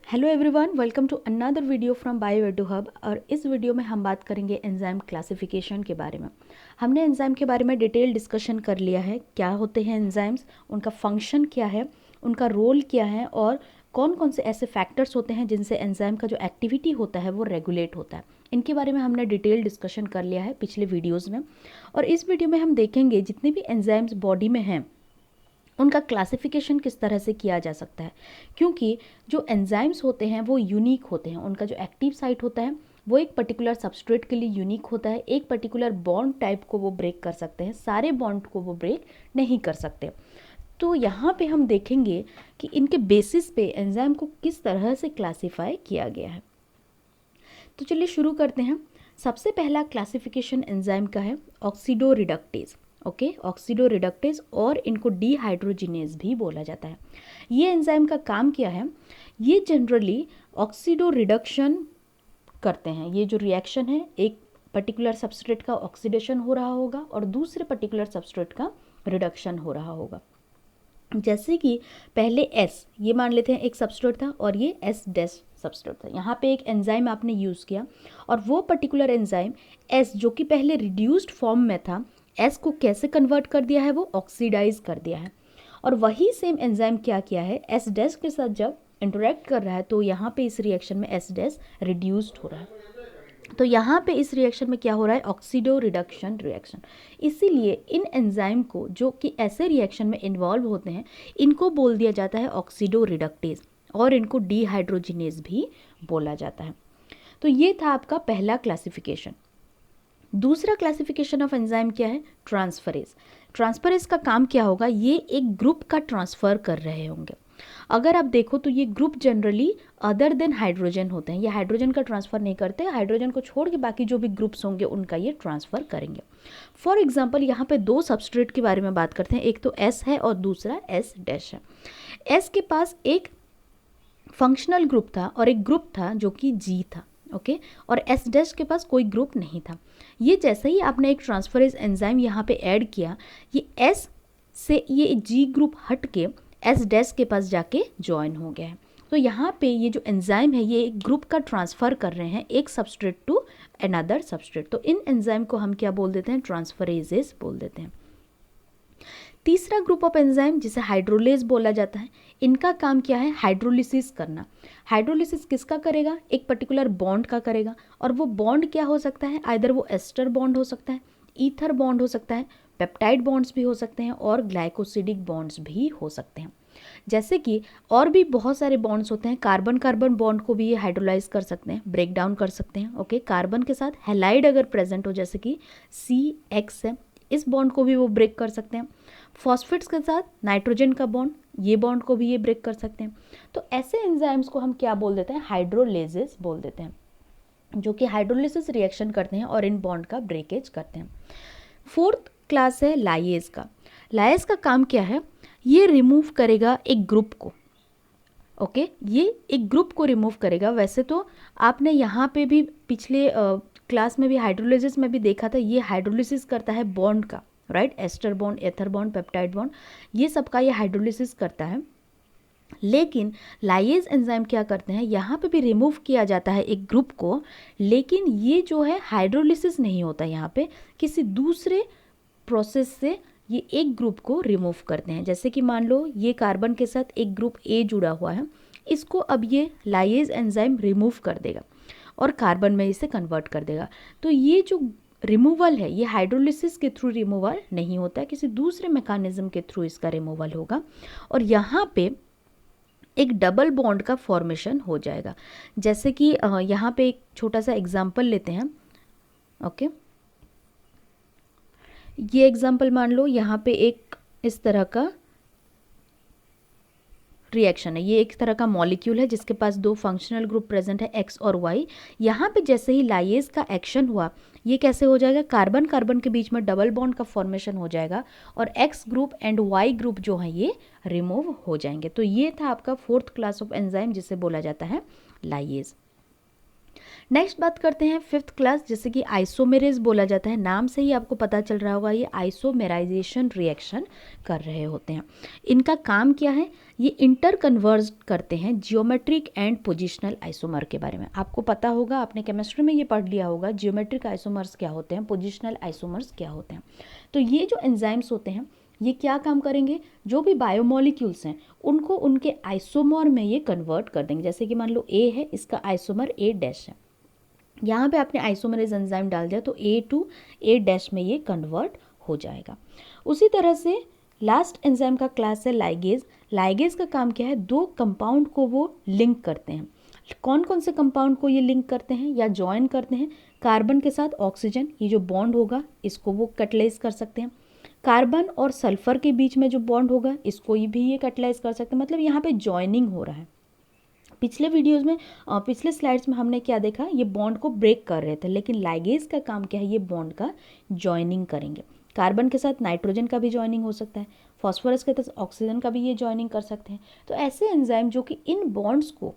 Hello everyone, welcome to another video from Bio Hub. और इस video में हम बात करेंगे एंजाइम क्लासिफिकेशन के बारे में। हमने एंजाइम के बारे में डिटेल डिस्कशन कर लिया है, क्या होते हैं एंजाइम्स, उनका फंक्शन क्या है, उनका रोल क्या है और कौन कौन से ऐसे फैक्टर्स होते हैं जिनसे एंजाइम का जो एक्टिविटी होता है वो रेगुलेट होता है। इनके बारे में हमने डिटेल डिस्कशन कर लिया है पिछले वीडियोज़ में। और इस वीडियो में हम देखेंगे जितने भी एंजाइम्स बॉडी में हैं उनका क्लासिफिकेशन किस तरह से किया जा सकता है, क्योंकि जो एंजाइम्स होते हैं वो यूनिक होते हैं। उनका जो एक्टिव साइट होता है वो एक पर्टिकुलर सबस्ट्रेट के लिए यूनिक होता है। एक पर्टिकुलर बॉन्ड टाइप को वो ब्रेक कर सकते हैं, सारे बॉन्ड को वो ब्रेक नहीं कर सकते। तो यहाँ पे हम देखेंगे कि इनके बेसिस पे एंजाइम को किस तरह से क्लासीफाई किया गया है। तो चलिए शुरू करते हैं। सबसे पहला क्लासिफिकेशन एंजाइम का है oxido reductase. Okay, oxido reductase, और इनको डीहाइड्रोजिनेज भी बोला जाता है। ये एंजाइम का काम क्या है? ये जनरली ऑक्सीडो रिडक्शन करते हैं। ये जो रिएक्शन है, एक पर्टिकुलर सबस्ट्रेट का ऑक्सीडेशन हो रहा होगा और दूसरे पर्टिकुलर सबस्ट्रेट का रिडक्शन हो रहा होगा। जैसे कि पहले एस, ये मान लेते हैं एक सबस्ट्रेट था और ये एस डैश सबस्ट्रेट था। यहाँ पे एक एंजाइम आपने यूज़ किया और वो पर्टिकुलर एंजाइम एस जो कि पहले रिड्यूस्ड फॉर्म में था, एस को कैसे कन्वर्ट कर दिया है? वो ऑक्सीडाइज कर दिया है। और वही सेम एंजाइम क्या किया है, एस डैश के साथ जब इंटरेक्ट कर रहा है तो यहाँ पे इस रिएक्शन में एस डैश रिड्यूस्ड हो रहा है। तो यहाँ पे इस रिएक्शन में क्या हो रहा है? Oxido reduction reaction. इसीलिए इन एंजाइम को जो कि ऐसे रिएक्शन में इन्वॉल्व होते हैं इनको बोल दिया जाता है ऑक्सीडो रिडक्टेज, और इनको डीहाइड्रोजिनेज भी बोला जाता है। तो ये था आपका पहला क्लासिफिकेशन। दूसरा क्लासिफिकेशन ऑफ एंजाइम क्या है? ट्रांसफरेज। ट्रांसफरेज का काम क्या होगा? ये एक ग्रुप का ट्रांसफ़र कर रहे होंगे। अगर आप देखो तो ये group generally other than hydrogen होते हैं। ये हाइड्रोजन का ट्रांसफ़र नहीं करते, हाइड्रोजन को छोड़ के बाकी जो भी ग्रुप्स होंगे उनका ये ट्रांसफ़र करेंगे। फॉर एग्जांपल यहाँ पे दो सबस्ट्रेट के बारे में बात करते हैं, एक तो एस है और दूसरा एस डैश है। एस के पास एक फंक्शनल ग्रुप था और एक ग्रुप था जो कि जी था। ओके, और एस डैश के पास कोई ग्रुप नहीं था। ये जैसे ही आपने एक ट्रांसफरेज एंजाइम यहाँ पे ऐड किया, ये एस से ये जी ग्रुप हट के एस डैश के पास जाके ज्वाइन हो गया है। तो यहाँ पे ये जो एंजाइम है ये एक ग्रुप का ट्रांसफ़र कर रहे हैं, एक सबस्ट्रेट टू अनदर सबस्ट्रेट। तो इन एंजाइम को हम क्या बोल देते हैं? ट्रांसफरेजेस बोल देते हैं। तीसरा ग्रुप ऑफ एंजाइम जिसे हाइड्रोलेज बोला जाता है, इनका काम क्या है? हाइड्रोलिसिस करना। हाइड्रोलिसिस किसका करेगा? एक पर्टिकुलर बॉन्ड का करेगा, और वो बॉन्ड क्या हो सकता है? आइदर वो एस्टर बॉन्ड हो सकता है, ईथर बॉन्ड हो सकता है, पेप्टाइड बॉन्ड्स भी हो सकते हैं और ग्लाइकोसिडिक बॉन्ड्स भी हो सकते हैं। जैसे कि और भी बहुत सारे बॉन्ड्स होते हैं। कार्बन कार्बन बॉन्ड को भी ये हाइड्रोलाइज कर सकते हैं, ब्रेक डाउन कर सकते हैं। ओके, कार्बन के साथ हैलाइड अगर प्रेजेंट हो, जैसे कि CX है, इस बॉन्ड को भी वो ब्रेक कर सकते हैं। फॉस्फेट्स के साथ नाइट्रोजन का बॉन्ड, ये बॉन्ड को भी ये ब्रेक कर सकते हैं। तो ऐसे एंजाइम्स को हम क्या बोल देते हैं? हाइड्रोलेजेस बोल देते हैं, जो कि हाइड्रोलिसिस रिएक्शन करते हैं और इन बॉन्ड का ब्रेकेज करते हैं। फोर्थ क्लास है लाइएज का। लाइएज का काम क्या है? ये रिमूव करेगा एक ग्रुप को। ओके, ये एक ग्रुप को रिमूव करेगा। वैसे तो आपने यहाँ पे भी पिछले क्लास में भी हाइड्रोलिसिस में भी देखा था, ये हाइड्रोलिसिस करता है बॉन्ड का, राइट? एस्टर बॉन्ड, एथर बॉन्ड, पेप्टाइड बॉन्ड, ये सबका ये हाइड्रोलिसिस करता है। लेकिन लाइएज एंजाइम क्या करते हैं? यहाँ पे भी रिमूव किया जाता है एक ग्रुप को, लेकिन ये जो है हाइड्रोलिसिस नहीं होता। यहाँ पे किसी दूसरे प्रोसेस से ये एक ग्रुप को रिमूव करते हैं। जैसे कि मान लो ये कार्बन के साथ एक ग्रुप ए जुड़ा हुआ है, इसको अब ये लाइएज एंजाइम रिमूव कर देगा और कार्बन में इसे कन्वर्ट कर देगा। तो ये जो रिमूवल है ये हाइड्रोलिसिस के थ्रू रिमूवल नहीं होता है, किसी दूसरे मैकेनिज्म के थ्रू इसका रिमूवल होगा और यहाँ पे एक डबल बॉन्ड का फॉर्मेशन हो जाएगा। जैसे कि यहाँ पे एक छोटा सा एग्जाम्पल लेते हैं। ओके, ये एग्जाम्पल मान लो, यहाँ पे एक इस तरह का रिएक्शन है। ये एक तरह का मॉलिक्यूल है जिसके पास दो फंक्शनल ग्रुप प्रेजेंट है, X और Y। यहाँ पे जैसे ही लाइएज का एक्शन हुआ, ये कैसे हो जाएगा? कार्बन कार्बन के बीच में डबल बॉन्ड का फॉर्मेशन हो जाएगा और X group and Y group जो है ये रिमूव हो जाएंगे। तो ये था आपका फोर्थ क्लास ऑफ एंजाइम जिसे बोला जाता है लाइएज। नेक्स्ट बात करते हैं फिफ्थ क्लास, जैसे कि आइसोमेरेज बोला जाता है, नाम से ही आपको पता चल रहा होगा ये आइसोमेराइजेशन रिएक्शन कर रहे होते हैं। इनका काम क्या है, ये इंटर कन्वर्ज करते हैं जियोमेट्रिक एंड पोजिशनल आइसोमर के बारे में। आपको पता होगा, आपने केमिस्ट्री में ये पढ़ लिया होगा, जियोमेट्रिक आइसोमर्स क्या होते हैं, पोजिशनल आइसोमर्स क्या होते हैं। तो ये जो एंजाइम्स होते हैं ये क्या काम करेंगे, जो भी बायोमोलिक्यूल्स हैं उनको उनके आइसोमर में ये कन्वर्ट कर देंगे। जैसे कि मान लो ए है, इसका आइसोमर ए डैश है, यहाँ पे आपने आइसोमेरेज एंजाइम डाल दिया तो ए टू ए डैश में ये कन्वर्ट हो जाएगा। उसी तरह से लास्ट एंजाइम का क्लास है लाइगेज। लाइगेज का काम क्या है, दो कंपाउंड को वो लिंक करते हैं। कौन कौन से कंपाउंड को ये लिंक करते हैं या ज्वाइन करते हैं, कार्बन के साथ ऑक्सीजन, ये जो बॉन्ड होगा इसको वो कैटलाइज कर सकते हैं। कार्बन और सल्फर के बीच में जो बॉन्ड होगा इसको भी ये कैटलाइज कर सकते हैं। मतलब यहाँ पे ज्वाइनिंग हो रहा है। पिछले वीडियोस में पिछले स्लाइड्स में हमने क्या देखा, ये बॉन्ड को ब्रेक कर रहे थे, लेकिन लाइगेज का काम क्या है, ये बॉन्ड का ज्वाइनिंग करेंगे। कार्बन के साथ नाइट्रोजन का भी ज्वाइनिंग हो सकता है, फॉस्फोरस के साथ ऑक्सीजन का भी ये ज्वाइनिंग कर सकते हैं। तो ऐसे एंजाइम जो कि इन बॉन्ड्स को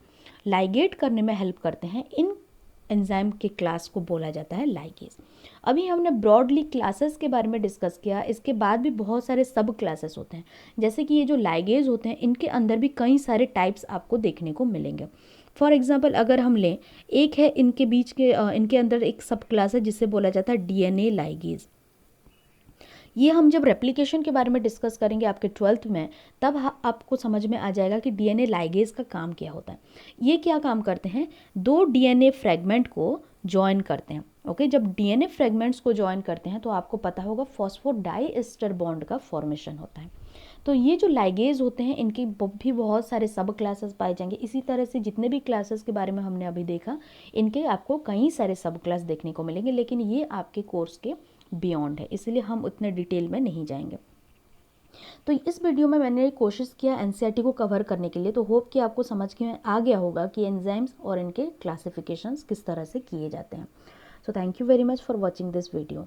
लाइगेट करने में हेल्प करते हैं, इन एंजाइम के क्लास को बोला जाता है लाइगेज। अभी हमने ब्रॉडली क्लासेस के बारे में डिस्कस किया, इसके बाद भी बहुत सारे सब क्लासेस होते हैं। जैसे कि ये जो लाइगेज होते हैं इनके अंदर भी कई सारे टाइप्स आपको देखने को मिलेंगे। फॉर एग्जांपल अगर हम लें, एक है इनके बीच के इनके अंदर एक सब क्लास है जिसे बोला जाता है डीएनए लाइगेज। ये हम जब रेप्लिकेशन के बारे में डिस्कस करेंगे आपके 12th में, तब आपको समझ में आ जाएगा कि डीएनए लाइगेज का काम क्या होता है। ये क्या काम करते हैं, दो डीएनए फ्रेगमेंट को जॉइन करते हैं। ओके, जब डीएनए फ्रेगमेंट्स को जॉइन करते हैं तो आपको पता होगा फॉस्फोडाइएस्टर बॉन्ड का फॉर्मेशन होता है। तो ये जो लाइगेज होते हैं इनकी भी बहुत सारे सब क्लासेस पाए जाएंगे। इसी तरह से जितने भी क्लासेस के बारे में हमने अभी देखा, इनके आपको कई सारे सब क्लास देखने को मिलेंगे, लेकिन ये आपके कोर्स के बियॉन्ड है, इसलिए हम उतने डिटेल में नहीं जाएंगे। तो इस वीडियो में मैंने कोशिश किया एनसीईआरटी को कवर करने के लिए, तो होप कि आपको समझ में आ गया होगा कि एंजाइम्स और इनके क्लासिफिकेशंस किस तरह से किए जाते हैं। So thank you very much for watching this video.